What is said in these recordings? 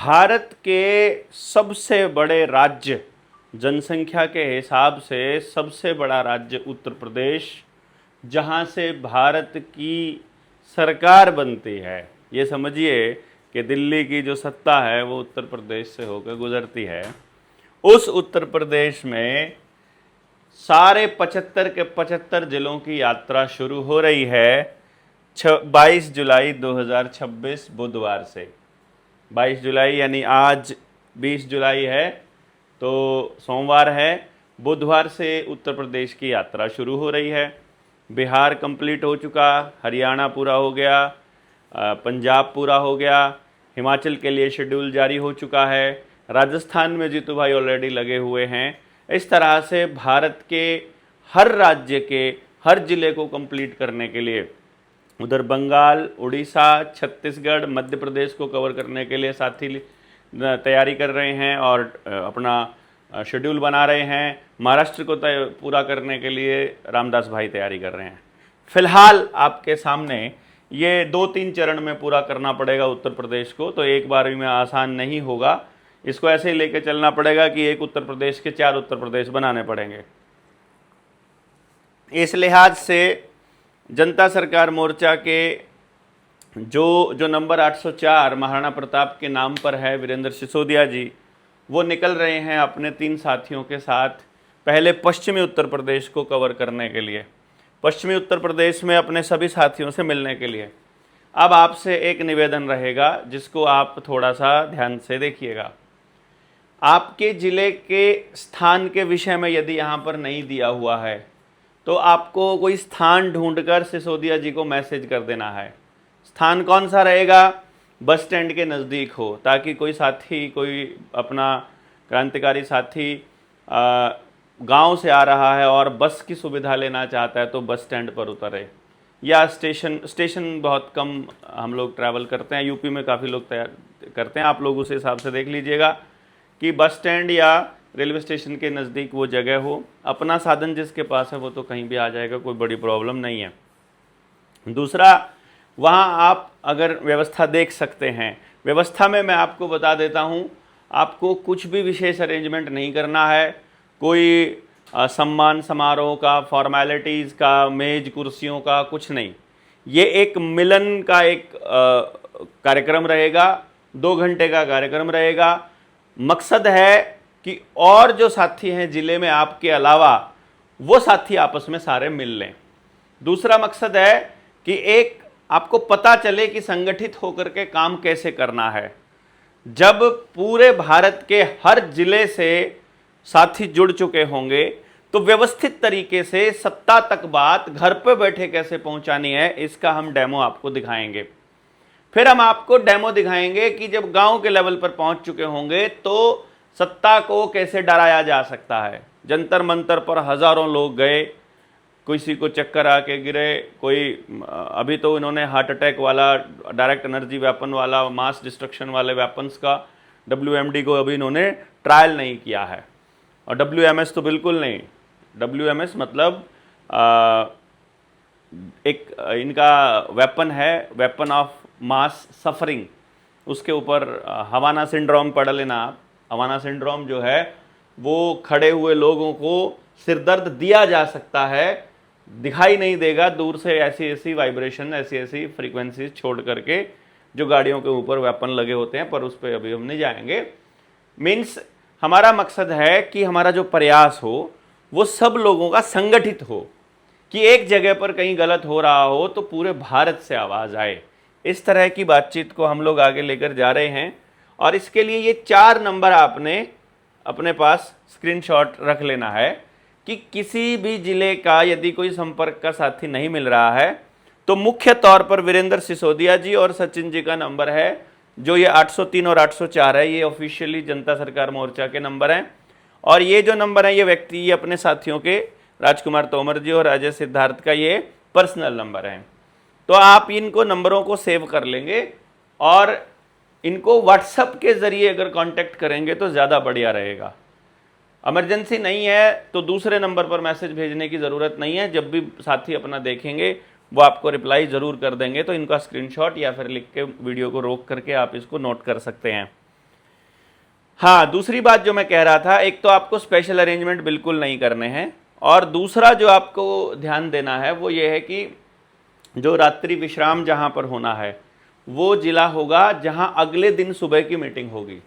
भारत के सबसे बड़े राज्य, जनसंख्या के हिसाब से सबसे बड़ा राज्य उत्तर प्रदेश, जहाँ से भारत की सरकार बनती है। ये समझिए कि दिल्ली की जो सत्ता है वो उत्तर प्रदेश से होकर गुजरती है। उस उत्तर प्रदेश में सारे 75 के 75 जिलों की यात्रा शुरू हो रही है 22 जुलाई 2026 बुधवार से। 22 जुलाई यानी आज 20 जुलाई है, तो सोमवार है। बुधवार से उत्तर प्रदेश की यात्रा शुरू हो रही है। बिहार कंप्लीट हो चुका, हरियाणा पूरा हो गया, पंजाब पूरा हो गया, हिमाचल के लिए शेड्यूल जारी हो चुका है, राजस्थान में जीतू भाई ऑलरेडी लगे हुए हैं। इस तरह से भारत के हर राज्य के हर जिले को कंप्लीट करने के लिए उधर बंगाल, उड़ीसा, छत्तीसगढ़, मध्य प्रदेश को कवर करने के लिए साथी तैयारी कर रहे हैं और अपना शेड्यूल बना रहे हैं। महाराष्ट्र को पूरा करने के लिए रामदास भाई तैयारी कर रहे हैं। फिलहाल आपके सामने ये 2-3 चरण में पूरा करना पड़ेगा उत्तर प्रदेश को, तो एक बार में आसान नहीं होगा। इसको ऐसे ही लेके चलना पड़ेगा कि एक उत्तर प्रदेश के 4 उत्तर प्रदेश बनाने पड़ेंगे। इस लिहाज से जनता सरकार मोर्चा के जो नंबर 804 महाराणा प्रताप के नाम पर है, वीरेंद्र सिसोदिया जी, वो निकल रहे हैं अपने 3 साथियों के साथ पहले पश्चिमी उत्तर प्रदेश को कवर करने के लिए, पश्चिमी उत्तर प्रदेश में अपने सभी साथियों से मिलने के लिए। अब आपसे एक निवेदन रहेगा जिसको आप थोड़ा सा ध्यान से देखिएगा। आपके ज़िले के स्थान के विषय में यदि यहाँ पर नहीं दिया हुआ है तो आपको कोई स्थान ढूंढकर सिसोदिया जी को मैसेज कर देना है। स्थान कौन सा रहेगा? बस स्टैंड के नज़दीक हो, ताकि कोई साथी, कोई अपना क्रांतिकारी साथी गांव से आ रहा है और बस की सुविधा लेना चाहता है तो बस स्टैंड पर उतरे, या स्टेशन बहुत कम हम लोग ट्रैवल करते हैं, यूपी में काफ़ी लोग तैयार करते हैं। आप लोग उस हिसाब से देख लीजिएगा कि बस स्टैंड या रेलवे स्टेशन के नज़दीक वो जगह हो। अपना साधन जिसके पास है वो तो कहीं भी आ जाएगा, कोई बड़ी प्रॉब्लम नहीं है। दूसरा, वहाँ आप अगर व्यवस्था देख सकते हैं, व्यवस्था में मैं आपको बता देता हूँ, आपको कुछ भी विशेष अरेंजमेंट नहीं करना है। कोई सम्मान समारोह का, फॉर्मेलिटीज़ का, मेज कुर्सियों का कुछ नहीं। ये एक मिलन का एक कार्यक्रम रहेगा, 2 घंटे का कार्यक्रम रहेगा। मकसद है कि और जो साथी हैं ज़िले में आपके अलावा, वो साथी आपस में सारे मिल लें। दूसरा मकसद है कि एक आपको पता चले कि संगठित होकर के काम कैसे करना है। जब पूरे भारत के हर जिले से साथी जुड़ चुके होंगे तो व्यवस्थित तरीके से सत्ता तक बात घर पे बैठे कैसे पहुंचानी है, इसका हम डेमो आपको दिखाएंगे। फिर हम आपको डेमो दिखाएंगे कि जब गांव के लेवल पर पहुंच चुके होंगे तो सत्ता को कैसे डराया जा सकता है। जंतर मंतर पर हजारों लोग गए, किसी को चक्कर आके गिरे, कोई अभी तो इन्होंने हार्ट अटैक वाला, डायरेक्ट एनर्जी वेपन वाला, मास डिस्ट्रक्शन वाले वेपन्स का WMD को अभी इन्होंने ट्रायल नहीं किया है, और WMS तो बिल्कुल नहीं। WMS मतलब एक इनका वेपन है, वेपन ऑफ मास सफरिंग। उसके ऊपर हवाना सिंड्रोम पढ़ लेना आप। हवाना सिंड्रोम जो है वो खड़े हुए लोगों को सिरदर्द दिया जा सकता है, दिखाई नहीं देगा, दूर से ऐसी ऐसी वाइब्रेशन, ऐसी ऐसी फ्रीक्वेंसी छोड़ करके जो गाड़ियों के ऊपर वेपन लगे होते हैं, पर उस पर अभी हम नहीं जाएंगे। मीन्स हमारा मकसद है कि हमारा जो प्रयास हो वो सब लोगों का संगठित हो, कि एक जगह पर कहीं गलत हो रहा हो तो पूरे भारत से आवाज़ आए। इस तरह की बातचीत को हम लोग आगे लेकर जा रहे हैं, और इसके लिए ये 4 नंबर आपने अपने पास स्क्रीनशॉट रख लेना है कि किसी भी जिले का यदि कोई संपर्क का साथी नहीं मिल रहा है तो मुख्य तौर पर वीरेंद्र सिसोदिया जी और सचिन जी का नंबर है, जो ये 803 और 804 है, ये ऑफिशियली जनता सरकार मोर्चा के नंबर हैं। और ये जो नंबर है ये व्यक्ति, ये अपने साथियों के राजकुमार तोमर जी और अजय सिद्धार्थ का ये पर्सनल नंबर है। तो आप इनको नंबरों को सेव कर लेंगे और इनको व्हाट्सएप के ज़रिए अगर कांटेक्ट करेंगे तो ज़्यादा बढ़िया रहेगा। इमरजेंसी नहीं है तो दूसरे नंबर पर मैसेज भेजने की ज़रूरत नहीं है। जब भी साथी अपना देखेंगे वो आपको रिप्लाई ज़रूर कर देंगे, तो इनका स्क्रीनशॉट या फिर लिख के वीडियो को रोक करके आप इसको नोट कर सकते हैं। हाँ, दूसरी बात जो मैं कह रहा था, एक तो आपको स्पेशल अरेंजमेंट बिल्कुल नहीं करने हैं, और दूसरा जो आपको ध्यान देना है वो ये है कि जो रात्रि विश्राम जहां पर होना है वो जिला होगा जहां अगले दिन सुबह की मीटिंग होगी।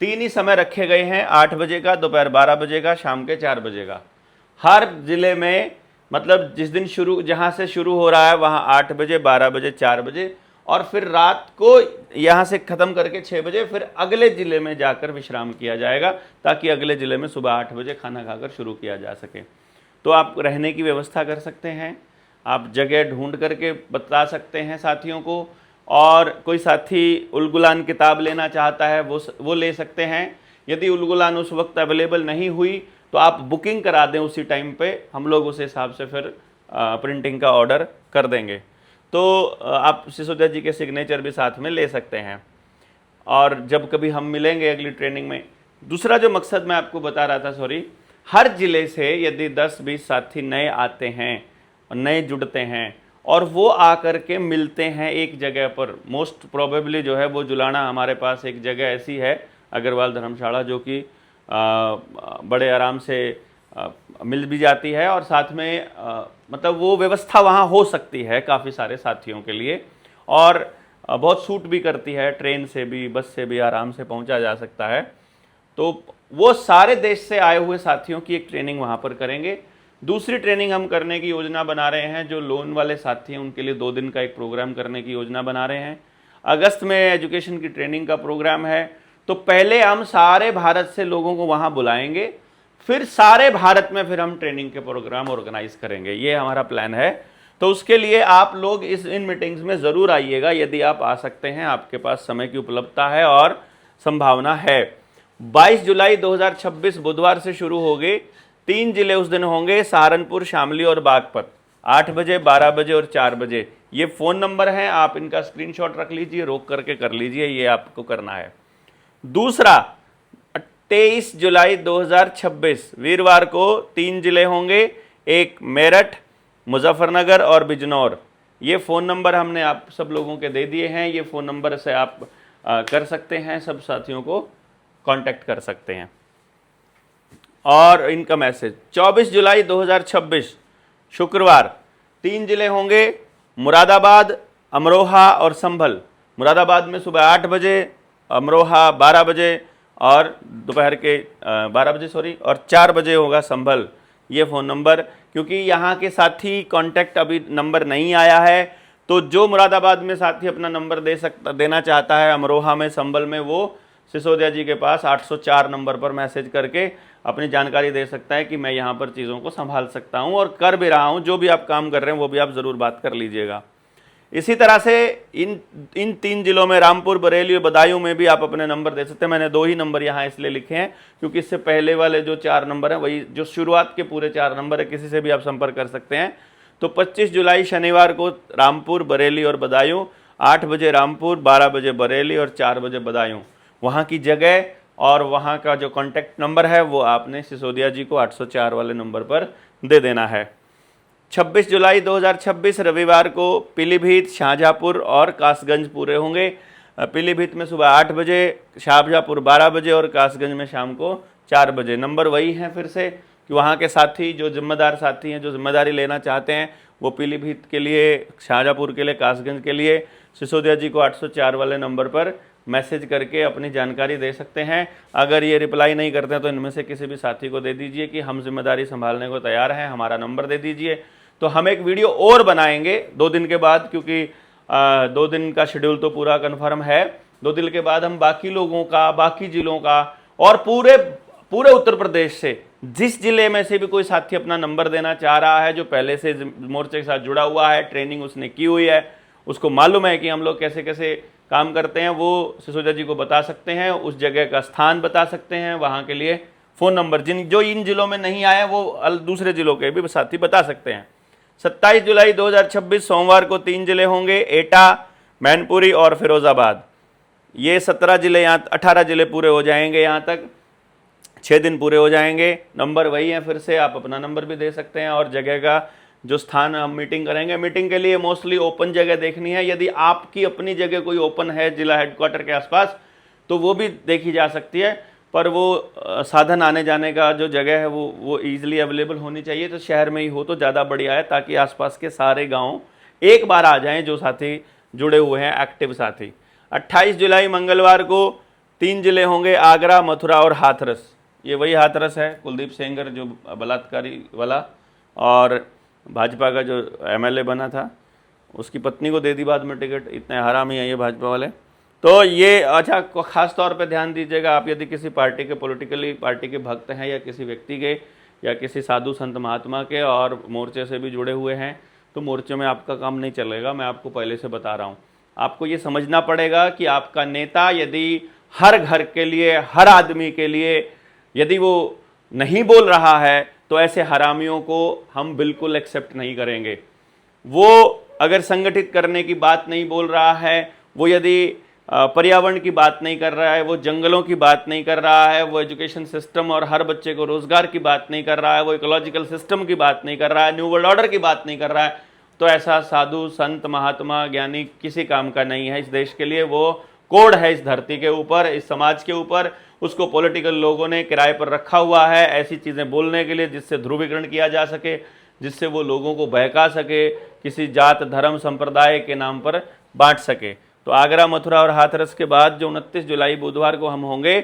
3 ही समय रखे गए हैं, 8 बजे का, दोपहर 12 बजे का, शाम के 4 बजे का। हर जिले में, मतलब जिस दिन शुरू, जहां से शुरू हो रहा है वहां 8 बजे, 12 बजे, 4 बजे, और फिर रात को यहां से खत्म करके 6 बजे फिर अगले जिले में जाकर विश्राम किया जाएगा, ताकि अगले जिले में सुबह 8 बजे खाना खाकर शुरू किया जा सके। तो आप रहने की व्यवस्था कर सकते हैं, आप जगह ढूंढ करके बता सकते हैं साथियों को, और कोई साथी उलगुलान किताब लेना चाहता है वो ले सकते हैं। यदि उलगुलान उस वक्त अवेलेबल नहीं हुई तो आप बुकिंग करा दें उसी टाइम पे, हम लोग उस हिसाब से फिर प्रिंटिंग का ऑर्डर कर देंगे। तो आप सिसोदिया जी के सिग्नेचर भी साथ में ले सकते हैं, और जब कभी हम मिलेंगे अगली ट्रेनिंग में। दूसरा जो मकसद मैं आपको बता रहा था, सॉरी, हर जिले से यदि 10-20 साथी नए आते हैं और नए जुड़ते हैं और वो आकर के मिलते हैं एक जगह पर, मोस्ट प्रोबेबली जो है वो जुलाना हमारे पास एक जगह ऐसी है, अग्रवाल धर्मशाला, जो कि बड़े आराम से मिल भी जाती है, और साथ में मतलब वो व्यवस्था वहाँ हो सकती है काफ़ी सारे साथियों के लिए, और बहुत सूट भी करती है, ट्रेन से भी, बस से भी आराम से पहुँचा जा सकता है। तो वो सारे देश से आए हुए साथियों की एक ट्रेनिंग वहाँ पर करेंगे। दूसरी ट्रेनिंग हम करने की योजना बना रहे हैं, जो लोन वाले साथी हैं उनके लिए 2 दिन का एक प्रोग्राम करने की योजना बना रहे हैं। अगस्त में एजुकेशन की ट्रेनिंग का प्रोग्राम है। तो पहले हम सारे भारत से लोगों को वहाँ बुलाएंगे, फिर सारे भारत में फिर हम ट्रेनिंग के प्रोग्राम ऑर्गेनाइज करेंगे, ये हमारा प्लान है। तो उसके लिए आप लोग इन मीटिंग्स में ज़रूर आइएगा, यदि आप आ सकते हैं, आपके पास समय की उपलब्धता है और संभावना है। 22 जुलाई 2026 बुधवार से शुरू हो गए, 3 जिले उस दिन होंगे, सहारनपुर, शामली और बागपत, 8 बजे, 12 बजे और 4 बजे। ये फ़ोन नंबर हैं, आप इनका स्क्रीनशॉट रख लीजिए, रोक करके कर लीजिए, ये आपको करना है। दूसरा, 23 जुलाई 2026 वीरवार को 3 जिले होंगे, एक मेरठ, मुजफ्फरनगर और बिजनौर। ये फ़ोन नंबर हमने आप सब लोगों के दे दिए हैं, ये फ़ोन नंबर से आप कर सकते हैं, सब साथियों को कांटेक्ट कर सकते हैं। और इनका मैसेज, 24 जुलाई 2026 शुक्रवार, 3 जिले होंगे, मुरादाबाद, अमरोहा और संभल। मुरादाबाद में सुबह 8 बजे, अमरोहा 12 बजे और दोपहर के 12 बजे सॉरी, और 4 बजे होगा संभल। ये फ़ोन नंबर, क्योंकि यहाँ के साथी कांटेक्ट अभी नंबर नहीं आया है, तो जो मुरादाबाद में साथी अपना नंबर देना चाहता है अमरोहा में, संभल में, वो सिसोदिया जी के पास 804 नंबर पर मैसेज करके अपनी जानकारी दे सकता है कि मैं यहाँ पर चीज़ों को संभाल सकता हूँ और कर भी रहा हूँ। जो भी आप काम कर रहे हैं वो भी आप ज़रूर बात कर लीजिएगा। इसी तरह से इन 3 जिलों में, रामपुर, बरेली और बदायूं में भी आप अपने नंबर दे सकते हैं। मैंने 2 ही नंबर यहाँ इसलिए लिखे हैं क्योंकि इससे पहले वाले जो 4 नंबर हैं वही जो शुरुआत के पूरे 4 नंबर है, किसी से भी आप संपर्क कर सकते हैं। तो 25 जुलाई शनिवार को रामपुर, बरेली और बदायूं, 8 बजे रामपुर, 12 बजे बरेली और 4 बजे बदायूं। वहाँ की जगह और वहाँ का जो कॉन्टैक्ट नंबर है वो आपने सिसोदिया जी को 804 वाले नंबर पर दे देना है। 26 जुलाई 2026 रविवार को पीलीभीत, शाहजहाँपुर और कासगंज पूरे होंगे। पीलीभीत में सुबह 8 बजे, शाहजहाँपुर 12 बजे और कासगंज में शाम को 4 बजे। नंबर वही हैं फिर से कि वहाँ के साथी, जो जिम्मेदार साथी हैं, जो जिम्मेदारी लेना चाहते हैं, वो पीलीभीत के लिए, शाहजहाँपुर के लिए, कासगंज के लिए सिसोदिया जी को 804 वाले नंबर पर मैसेज करके अपनी जानकारी दे सकते हैं। अगर ये रिप्लाई नहीं करते हैं तो इनमें से किसी भी साथी को दे दीजिए कि हम जिम्मेदारी संभालने को तैयार हैं, हमारा नंबर दे दीजिए। तो हम एक वीडियो और बनाएंगे 2 दिन के बाद, क्योंकि 2 दिन का शेड्यूल तो पूरा कन्फर्म है। 2 दिन के बाद हम बाकी लोगों का, बाकी जिलों का और पूरे उत्तर प्रदेश से जिस जिले में से भी कोई साथी अपना नंबर देना चाह रहा है, जो पहले से मोर्चे के साथ जुड़ा हुआ है, ट्रेनिंग उसने की हुई है, उसको मालूम है कि हम लोग कैसे कैसे काम करते हैं, वो सिसोदिया जी को बता सकते हैं, उस जगह का स्थान बता सकते हैं, वहाँ के लिए फ़ोन नंबर, जो इन जिलों में नहीं आए वो दूसरे जिलों के भी साथी बता सकते हैं। 27 जुलाई 2026 सोमवार को 3 जिले होंगे, एटा, मैनपुरी और फिरोज़ाबाद। ये 17 जिले, यहाँ 18 जिले पूरे हो जाएंगे, यहाँ तक 6 दिन पूरे हो जाएंगे। नंबर वही है, फिर से आप अपना नंबर भी दे सकते हैं और जगह का जो स्थान हम मीटिंग करेंगे, मीटिंग के लिए मोस्टली ओपन जगह देखनी है। यदि आपकी अपनी जगह कोई ओपन है जिला हेडक्वार्टर के आसपास तो वो भी देखी जा सकती है। पर वो साधन आने जाने का जो जगह है वो ईजिली अवेलेबल होनी चाहिए। तो शहर में ही हो तो ज़्यादा बढ़िया है, ताकि आसपास के सारे गांव एक बार आ जाएं जो साथी जुड़े हुए हैं, एक्टिव साथी। 28 जुलाई मंगलवार को 3 जिले होंगे, आगरा, मथुरा और हाथरस। ये वही हाथरस है कुलदीप सेंगर जो बलात्कारी वाला और भाजपा का जो एमएलए बना था, उसकी पत्नी को दे दी बाद में टिकट। इतने हरामी हैं ये भाजपा वाले। तो ये अच्छा खास तौर पे ध्यान दीजिएगा, आप यदि किसी पार्टी के पॉलिटिकली पार्टी के भक्त हैं या किसी व्यक्ति के या किसी साधु संत महात्मा के और मोर्चे से भी जुड़े हुए हैं, तो मोर्चे में आपका काम नहीं चलेगा। मैं आपको पहले से बता रहा हूँ। आपको ये समझना पड़ेगा कि आपका नेता यदि हर घर के लिए, हर आदमी के लिए यदि वो नहीं बोल रहा है, तो ऐसे हरामियों को हम बिल्कुल एक्सेप्ट नहीं करेंगे। वो अगर संगठित करने की बात नहीं बोल रहा है, वो यदि पर्यावरण की बात नहीं कर रहा है, वो जंगलों की बात नहीं कर रहा है, वो एजुकेशन सिस्टम और हर बच्चे को रोजगार की बात नहीं कर रहा है, वो इकोलॉजिकल सिस्टम की बात नहीं कर रहा है, न्यू वर्ल्ड ऑर्डर की बात नहीं कर रहा है, तो ऐसा साधु संत महात्मा ज्ञानी किसी काम का नहीं है इस देश के लिए। वो कोड है इस धरती के ऊपर, इस समाज के ऊपर। उसको पॉलिटिकल लोगों ने किराए पर रखा हुआ है ऐसी चीज़ें बोलने के लिए जिससे ध्रुवीकरण किया जा सके, जिससे वो लोगों को बहका सके, किसी जात धर्म संप्रदाय के नाम पर बांट सके। तो आगरा, मथुरा और हाथरस के बाद जो 29 जुलाई बुधवार को हम होंगे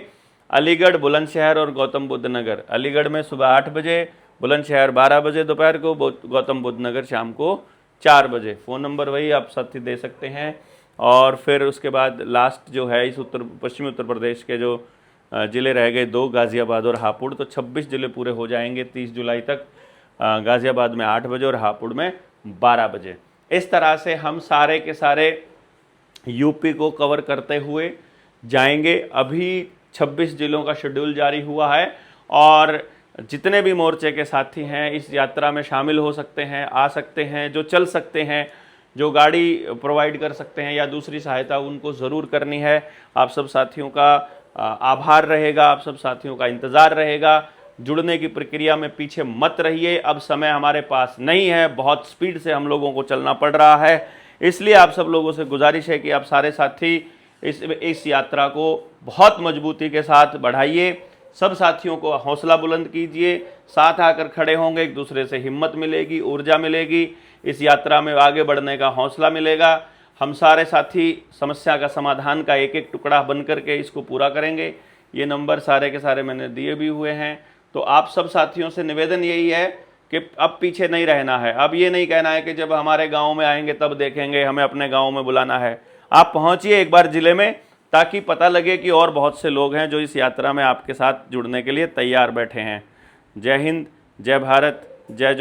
अलीगढ़, बुलंदशहर और गौतम बुद्ध नगर। अलीगढ़ में सुबह 8 बजे, बुलंदशहर 12 बजे दोपहर को, गौतम बुद्ध नगर शाम को 4 बजे। फ़ोन नंबर वही आप साथी दे सकते हैं। और फिर उसके बाद लास्ट जो है इस पश्चिमी उत्तर प्रदेश के जो ज़िले रह गए 2, गाज़ियाबाद और हापुड़। तो 26 ज़िले पूरे हो जाएंगे 30 जुलाई तक। गाज़ियाबाद में 8 बजे और हापुड़ में 12 बजे। इस तरह से हम सारे के सारे यूपी को कवर करते हुए जाएंगे। अभी 26 जिलों का शेड्यूल जारी हुआ है और जितने भी मोर्चे के साथी हैं इस यात्रा में शामिल हो सकते हैं, आ सकते हैं। जो चल सकते हैं, जो गाड़ी प्रोवाइड कर सकते हैं या दूसरी सहायता, उनको ज़रूर करनी है। आप सब साथियों का आभार रहेगा, आप सब साथियों का इंतज़ार रहेगा। जुड़ने की प्रक्रिया में पीछे मत रहिए। अब समय हमारे पास नहीं है, बहुत स्पीड से हम लोगों को चलना पड़ रहा है। इसलिए आप सब लोगों से गुजारिश है कि आप सारे साथी इस यात्रा को बहुत मजबूती के साथ बढ़ाइए। सब साथियों को हौसला बुलंद कीजिए, साथ आकर खड़े होंगे, एक दूसरे से हिम्मत मिलेगी, ऊर्जा मिलेगी, इस यात्रा में आगे बढ़ने का हौसला मिलेगा। हम सारे साथी समस्या का समाधान का एक एक टुकड़ा बन करके इसको पूरा करेंगे। ये नंबर सारे के सारे मैंने दिए भी हुए हैं। तो आप सब साथियों से निवेदन यही है कि अब पीछे नहीं रहना है। अब ये नहीं कहना है कि जब हमारे गांव में आएंगे तब देखेंगे, हमें अपने गांव में बुलाना है। आप पहुंचिए एक बार ज़िले में, ताकि पता लगे कि और बहुत से लोग हैं जो इस यात्रा में आपके साथ जुड़ने के लिए तैयार बैठे हैं। जय हिंद, जय भारत, जय जो